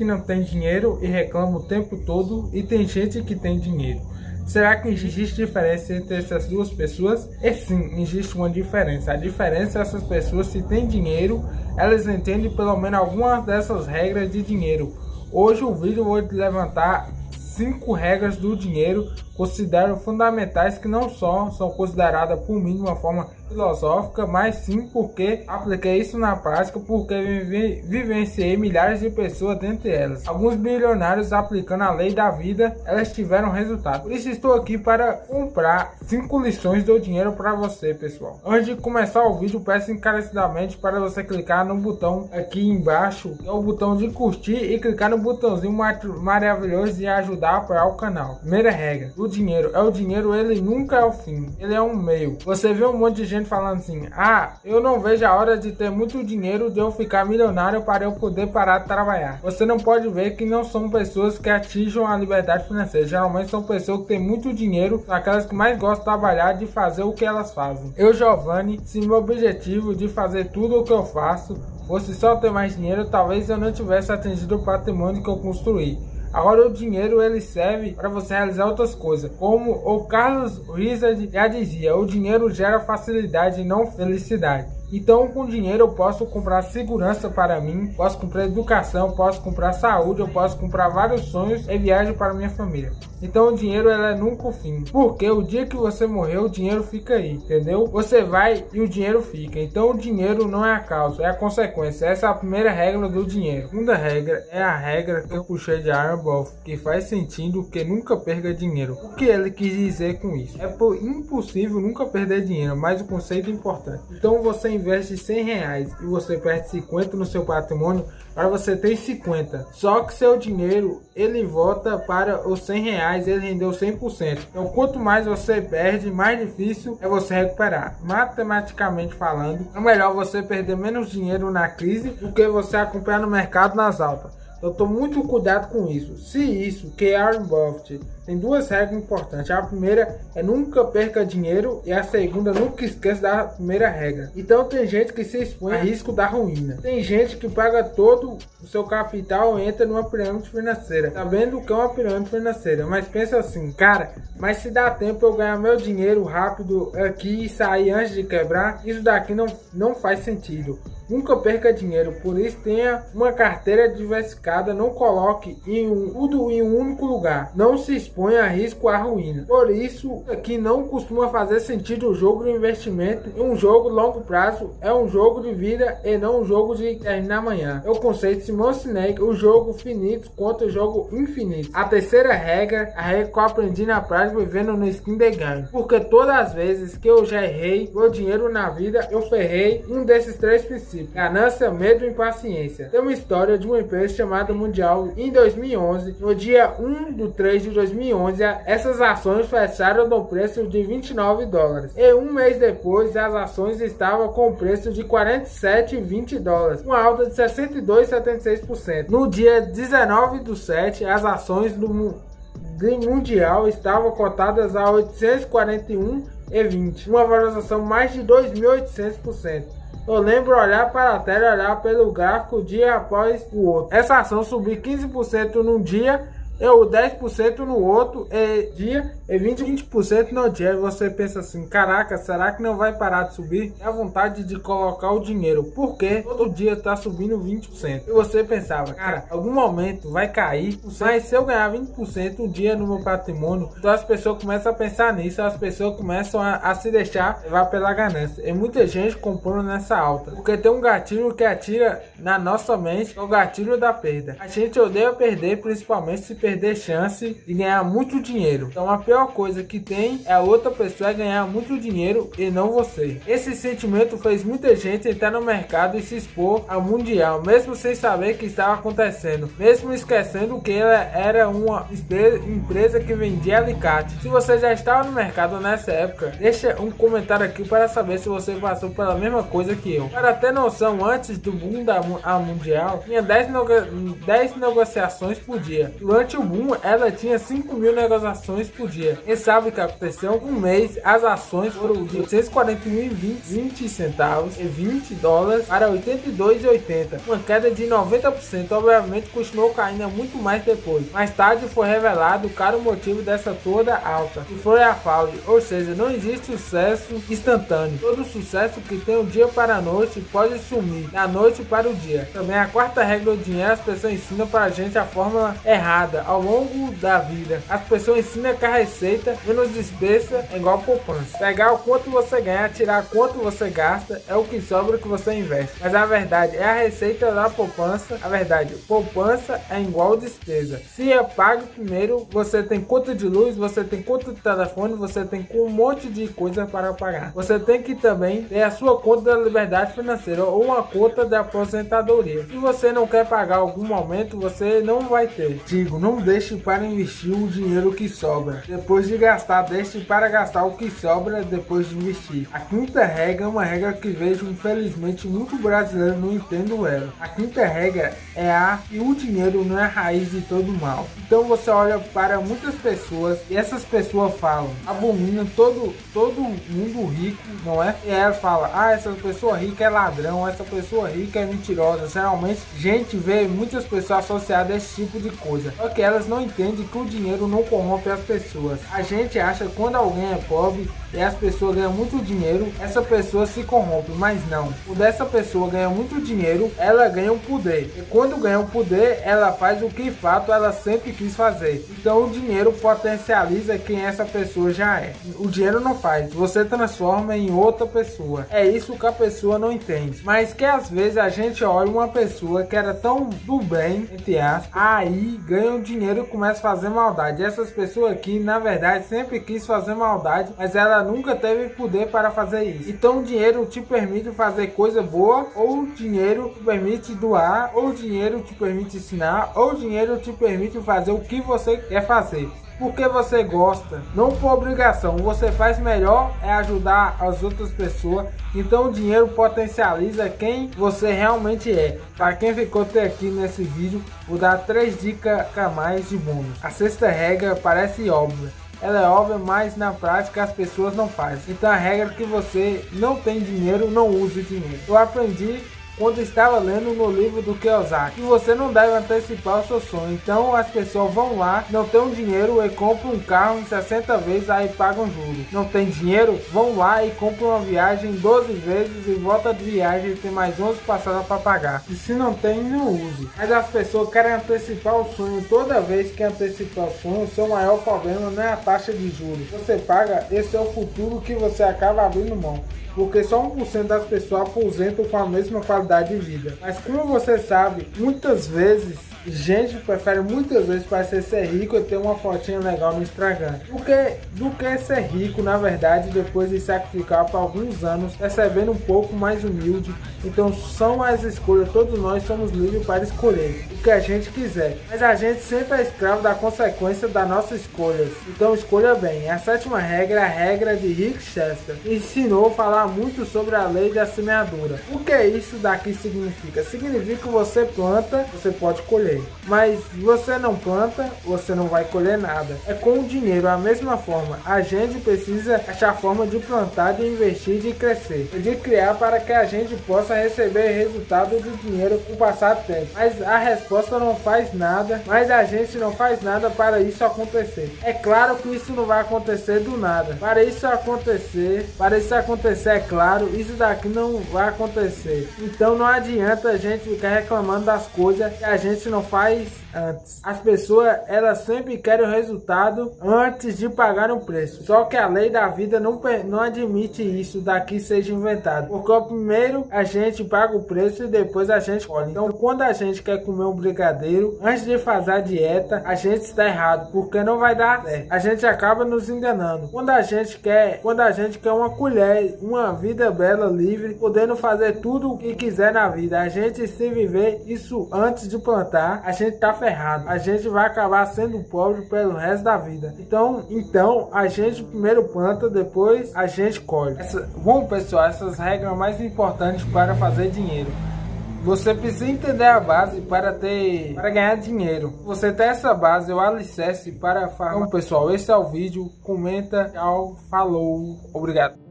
que não tem dinheiro e reclama o tempo todo, e tem gente que tem dinheiro. Será que existe diferença entre essas duas pessoas? E sim, existe uma diferença. A diferença é essas pessoas, se têm dinheiro, elas entendem pelo menos algumas dessas regras de dinheiro. Hoje o vídeo eu vou levantar 5 regras do dinheiro considero fundamentais, que não só são consideradas por mim de uma forma filosófica, mas sim porque apliquei isso na prática, porque vivenciei milhares de pessoas dentre elas. Alguns bilionários aplicando a lei da vida, elas tiveram resultado. Por isso estou aqui para comprar 5 lições do dinheiro para você, pessoal. Antes de começar o vídeo, peço encarecidamente para você clicar no botão aqui embaixo, que é o botão de curtir, e clicar no botãozinho maravilhoso de ajudar a apoiar o canal. Primeira regra: o dinheiro, ele nunca é o fim, ele é um meio. Você vê um monte de gente falando assim: ah, eu não vejo a hora de ter muito dinheiro, de eu ficar milionário para eu poder parar de trabalhar. Você não pode ver que não são pessoas que atinjam a liberdade financeira. Geralmente são pessoas que têm muito dinheiro, aquelas que mais gostam de trabalhar, de fazer o que elas fazem. Eu, Giovanni, se meu objetivo de fazer tudo o que eu faço fosse só ter mais dinheiro, talvez eu não tivesse atingido o patrimônio que eu construí. Agora o dinheiro, ele serve para você realizar outras coisas, como o Carlos Wizard já dizia: o dinheiro gera facilidade e não felicidade. Então com dinheiro eu posso comprar segurança para mim, posso comprar educação, posso comprar saúde, eu posso comprar vários sonhos e viagem para minha família. Então o dinheiro, ele é nunca o fim, porque o dia que você morrer, o dinheiro fica aí, entendeu? Você vai e o dinheiro fica. Então o dinheiro não é a causa, é a consequência. Essa é a primeira regra do dinheiro. A segunda regra é a regra que eu puxei de Warren Buffett, que faz sentido que nunca perca dinheiro. O que ele quis dizer com isso? É impossível nunca perder dinheiro, mas o conceito é importante. Então você investe R$100 e você perde 50 no seu patrimônio, para você ter 50. Só que seu dinheiro, ele volta para os R$100, ele rendeu 100%. Então quanto mais você perde, mais difícil é você recuperar. Matematicamente falando, é melhor você perder menos dinheiro na crise do que você acompanhar no mercado nas altas. Eu tô muito cuidado com isso. Se isso, que é Warren Buffett, tem 2 regras importantes. A primeira é nunca perca dinheiro, e a segunda, nunca esqueça da primeira regra. Então tem gente que se expõe a risco da ruína. Tem gente que paga todo o seu capital e entra numa pirâmide financeira, sabendo o que é uma pirâmide financeira. Mas pensa assim: cara, mas se dá tempo eu ganhar meu dinheiro rápido aqui e sair antes de quebrar, isso daqui não faz sentido. Nunca perca dinheiro, por isso tenha uma carteira diversificada, não coloque tudo em um único lugar, não se exponha a risco à ruína. Por isso aqui não costuma fazer sentido o jogo de investimento em um jogo longo prazo, é um jogo de vida e não um jogo de terminar amanhã. É o conceito de Simon Sinek: o jogo finito contra o jogo infinito. A terceira regra, a regra que eu aprendi na prática vivendo no Skin the Game, porque todas as vezes que eu já errei meu dinheiro na vida, eu ferrei um desses 3 princípios: ganância, medo e impaciência. Tem uma história de uma empresa chamada Mundial. Em 2011, no dia 1/3 de 2011, essas ações fecharam no preço de $29. E um mês depois, as ações estavam com preço de $47,20, uma alta de 62,76%. No dia 19/7, as ações do Mundial estavam cotadas a 841,20, uma valorização mais de 2.800%. Eu lembro olhar para a tela e olhar pelo gráfico dia após o outro. Essa ação subiu 15% num dia, eu 10% no outro dia e 20% no dia. E você pensa assim: caraca, será que não vai parar de subir? É a vontade de colocar o dinheiro, porque todo dia está subindo 20%. E você pensava: cara, algum momento vai cair, mas se eu ganhar 20% um dia no meu patrimônio, então as pessoas começam a pensar nisso, as pessoas começam a se deixar levar pela ganância. E muita gente comprando nessa alta, porque tem um gatilho que atira na nossa mente, é o gatilho da perda. A gente odeia perder, principalmente se perder chance de ganhar muito dinheiro. Então a pior coisa que tem é a outra pessoa ganhar muito dinheiro e não você. Esse sentimento fez muita gente entrar no mercado e se expor ao mundial, mesmo sem saber o que estava acontecendo, mesmo esquecendo que ela era uma empresa que vendia alicate. Se você já estava no mercado nessa época, deixa um comentário aqui para saber se você passou pela mesma coisa que eu. Para ter noção, antes do boom da mundial, tinha 10 negociações por dia. Durante Tillboom, ela tinha 5.000 negociações por dia. E sabe o que aconteceu? Um mês, as ações foram de 841,20 centavos e $20 para 82,80, uma queda de 90%. Obviamente continuou caindo muito mais depois. Mais tarde foi revelado o claro motivo dessa toda alta, que foi a fraude, ou seja, não existe sucesso instantâneo. Todo sucesso que tem um dia para a noite pode sumir da noite para o dia. Também a quarta regra do dinheiro, as pessoas ensinam para a gente a fórmula errada ao longo da vida. As pessoas ensinam que a receita menos despesa é igual a poupança. Pegar o quanto você ganha, tirar quanto você gasta, é o que sobra que você investe. Mas a verdade é a receita da poupança. A verdade, poupança é igual despesa. Se é pago primeiro, você tem conta de luz, você tem conta de telefone, você tem um monte de coisa para pagar. Você tem que também ter a sua conta da liberdade financeira ou uma conta de aposentadoria. Se você não quer pagar algum momento, você não vai ter. Digo, não deixe para investir o dinheiro que sobra. Depois de gastar, deixe para gastar o que sobra depois de investir. A quinta regra é uma regra que vejo infelizmente muito brasileiro não entendo ela. A quinta regra é e o dinheiro não é a raiz de todo mal. Então você olha para muitas pessoas e essas pessoas falam, abominam todo mundo rico, não é? E ela fala, essa pessoa rica é ladrão, essa pessoa rica é mentirosa. Geralmente a gente vê muitas pessoas associadas a esse tipo de coisa. Só que elas não entendem que o dinheiro não corrompe as pessoas. A gente acha que quando alguém é pobre e as pessoas ganham muito dinheiro, essa pessoa se corrompe, mas não. Quando essa pessoa ganha muito dinheiro, ela ganha um poder. E quando ganha um poder, ela faz o que de fato ela sempre quis fazer. Então o dinheiro potencializa quem essa pessoa já é. O dinheiro não faz, você transforma em outra pessoa. É isso que a pessoa não entende. Mas que às vezes a gente olha uma pessoa que era tão do bem, entre aspas, aí ganha um dinheiro e começa a fazer maldade. Essas pessoas aqui, na verdade, sempre quis fazer maldade, mas ela nunca teve poder para fazer isso. Então o dinheiro te permite fazer coisa boa, ou o dinheiro te permite doar, ou o dinheiro te permite ensinar, ou o dinheiro te permite fazer o que você quer fazer. Porque você gosta, não por obrigação. Você faz melhor é ajudar as outras pessoas. Então o dinheiro potencializa quem você realmente é. Para quem ficou até aqui nesse vídeo, vou dar 3 dicas a mais de bônus. A sexta regra parece óbvia. Ela é óbvia, mas na prática as pessoas não fazem. Então a regra é que você não tem dinheiro, não use dinheiro. Eu aprendi quando estava lendo no livro do Kiyosaki que você não deve antecipar o seu sonho. Então as pessoas vão lá, não tem um dinheiro e compram um carro em 60 vezes, aí pagam juros. Não tem dinheiro, vão lá e compram uma viagem 12 vezes e volta de viagem e tem mais 11 passadas para pagar. E se não tem, não use. Mas as pessoas querem antecipar o sonho. Toda vez que antecipar o sonho, o seu maior problema não é a taxa de juros. Você paga, esse é o futuro que você acaba abrindo mão. Porque só 1% das pessoas aposentam com a mesma qualidade de vida. Mas como você sabe, muitas vezes, gente prefere muitas vezes parecer ser rico e ter uma fotinha legal no Instagram do que ser rico, na verdade, depois de sacrificar por alguns anos, recebendo um pouco mais humilde. Então são as escolhas, todos nós somos livres para escolher o que a gente quiser. Mas a gente sempre é escravo da consequência das nossas escolhas. Então escolha bem. A sétima regra é a regra de Rick Chester. Ensinou a falar muito sobre a lei da semeadura. O que isso daqui significa? Significa que você planta, você pode colher. Mas você não planta, você não vai colher nada. É com o dinheiro, a mesma forma. A gente precisa achar forma de plantar, de investir, de crescer. E de criar para que a gente possa receber resultado do dinheiro com o passar do tempo. Mas a resposta não faz nada, mas a gente não faz nada para isso acontecer. É claro que isso não vai acontecer do nada. Para isso acontecer, é claro, isso daqui não vai acontecer. Então não adianta a gente ficar reclamando das coisas que a gente não faz antes. As pessoas, elas sempre querem o resultado antes de pagar o preço. Só que a lei da vida não admite isso daqui seja inventado. Porque primeiro a gente paga o preço e depois a gente colhe. Então quando a gente quer comer um brigadeiro, antes de fazer a dieta, a gente está errado. Porque não vai dar certo. A gente acaba nos enganando. Quando a gente quer uma colher, uma vida bela, livre, podendo fazer tudo o que quiser na vida. A gente, se viver isso antes de plantar, a gente tá ferrado. A gente vai acabar sendo pobre pelo resto da vida. Então a gente primeiro planta, depois a gente colhe. Bom, pessoal, essas regras mais importantes para fazer dinheiro. Você precisa entender a base para ganhar dinheiro. Você ter essa base, o alicerce para falar. Então, pessoal, esse é o vídeo. Comenta, tchau, falou, obrigado.